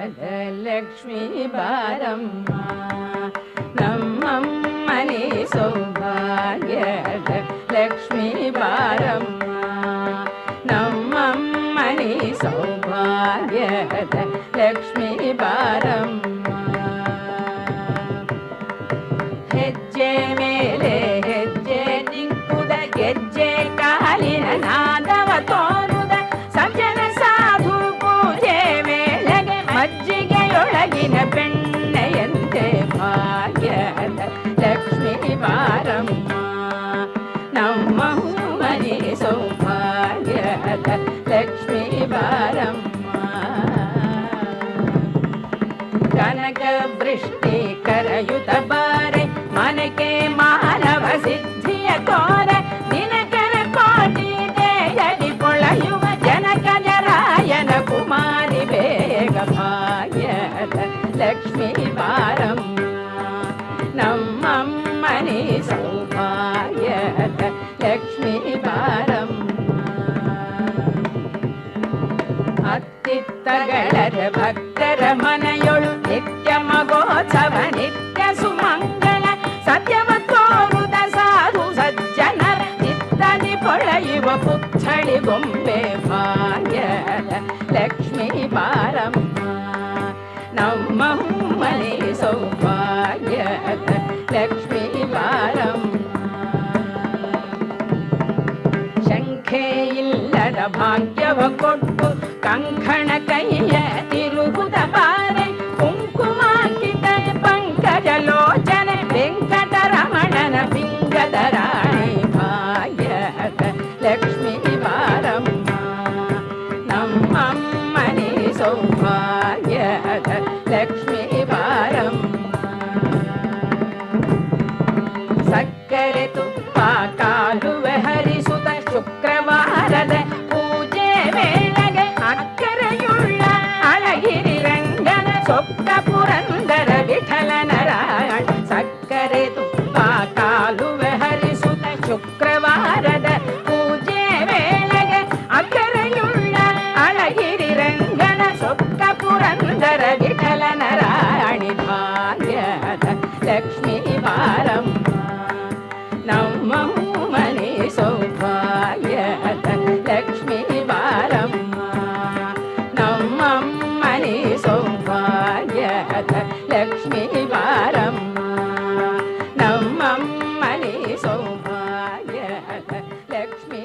ಲಕ್ಷ್ಮೀ ಬಾರಮ್ಮ ನಮ್ಮಮ್ಮನಿ ಸೌಭಾಗ್ಯದ ಲಕ್ಷ್ಮೀ ಬಾರಮ್ಮ ನಮ್ಮಮ್ಮನಿ ಸೌಭಾಗ್ಯದ ಲಕ್ಷ್ಮೀ ಬಾರಮ್ಮ ಹೆಜ್ಜೆ ಮೇಲೆ ಹೆಜ್ಜೆ ನಿಂಕುದ ಗೆಜ್ಜೆ ಕಾಲಿನ ನಾದವ ತೋರುದ ಸಜ್ಜನ ಸಾಧು ಪೂಜೆ ವೇಳೆಗೆ ಮಜ್ಜಿಗೆಯೊಳಗಿನ ಬೆಣ್ಣೆಯಂತೆ ಭಾಗ್ಯದ ಲಕ್ಷ್ಮೀ ಬಾರಮ್ಮ ನಮ್ಮ ಮನೆ ಸೌಭಾಗ್ಯದ ಲಕ್ಷ್ಮೀ ಬಾರಮ್ಮ ಕನಕ ವೃಷ್ಟಿ ಕರಯುತ ಬಾರೆ ಮನಕೆ ಮಾನವ ಸಿದ್ಧಿಯ ತೋರ ದಿನಕರ ಕೋಟಿ ದೇಯದಿ ಕೊಳೆಯುವ ಜನಕ ಜರಾಯನ ಕುಮಾರಿ ಬೇಗ ಭಾಗ್ಯದ ಲಕ್ಷ್ಮೀ ಬಾರಮ್ಮ ನಮ್ಮಮ್ಮನಿ ಸೌಭಾಗ್ಯದ ಲಕ್ಷ್ಮೀ ಬಾರಮ್ಮ ಅತ್ತಿತ್ತಗಳರ ಭಕ್ತರ ಮನೆಯೊಳು ನಿತ್ಯ ಮಗೋತ್ಸವ ನಿತ್ಯ ಸುಮಂಗಳ ಸತ್ಯವ ತೋರುದ ಸಾಧು ಸಜ್ಜನರ ಚಿತ್ತದಿ ಪೊಳೆಯುವ ಪುತ್ಥಳಿ ಗೊಂಬೆ ಭಾಗ್ಯದ ಲಕ್ಷ್ಮೀ ಬಾರಮ್ಮ ನಮ್ಮ ಮನೆ ಸೌಭಾಗ್ಯದ ಲಕ್ಷ್ಮೀ ಬಾರಮ್ಮ ಶಂಖೆ ಇಲ್ಲದ ಭಾಗ್ಯವ ಕೊಟ್ಟು ಕಂಕಣ ಕೈಯ ತಿರುಗುದ ಬಾರೆ ಕುಂಕುಮಾಂಕಿತ ಪಂಕಜ ಲೋಚನೆ ವೆಂಕಟರಮಣನ ಪಿಂಗದ ರಾಣಿ ಭಾಗ್ಯದ ಲಕ್ಷ್ಮೀ ಬಾರಮ್ಮ ನಮ್ಮಮ್ಮನಿ ಸೌಭಾಗ್ಯದ ಲಕ್ಷ್ಮೀ ಬಾರಮ್ಮ ಸಕ್ಕರೆ ತುಪ್ಪ ಕಾಲುವೆ ಹರಿಸುತ್ತ ಶುಕ್ರವಾರದ ಪೂಜೆ ವೇಳೆಗೆ ಅಕ್ಕರೆಯುಳ್ಳ ಅಳಗಿರಿ ರಂಗನ ಸೊಕ್ಕ ಪುರಂದರ ವಿಠಲ ನಾರಾಯಣ ಸಕ್ಕರೆ ತುಪ್ಪ ಕಾಲುವೆ ಹರಿಸುತ್ತ ಶುಕ್ರವಾರದ ಪೂಜೆ ವೇಳೆಗೆ ಅಕ್ಕರೆಯುಳ್ಳ ಅಳಗಿರಿ ರಂಗನ ಸೊಕ್ಕ ಪುರಂದರ ವಿಠಲ ನಾರಾಯಣಿ ಭಾಗ್ಯದ ಲಕ್ಷ್ಮೀ ಬಾರಮ್ಮ ನಮ್ಮ ಮನೆ ಸೌಭಾಗ್ಯದ ಲಕ್ಷ್ಮೀ ಬಾರಮ್ಮ ನಮ್ಮಮ್ಮನಿ ಸೌಭಾಗ್ಯದ ಲಕ್ಷ್ಮೀ ಬಾರಮ್ಮ ನಮ್ಮಮ್ಮನಿ ಸೌಭಾಗ್ಯದ ಲಕ್ಷ್ಮೀ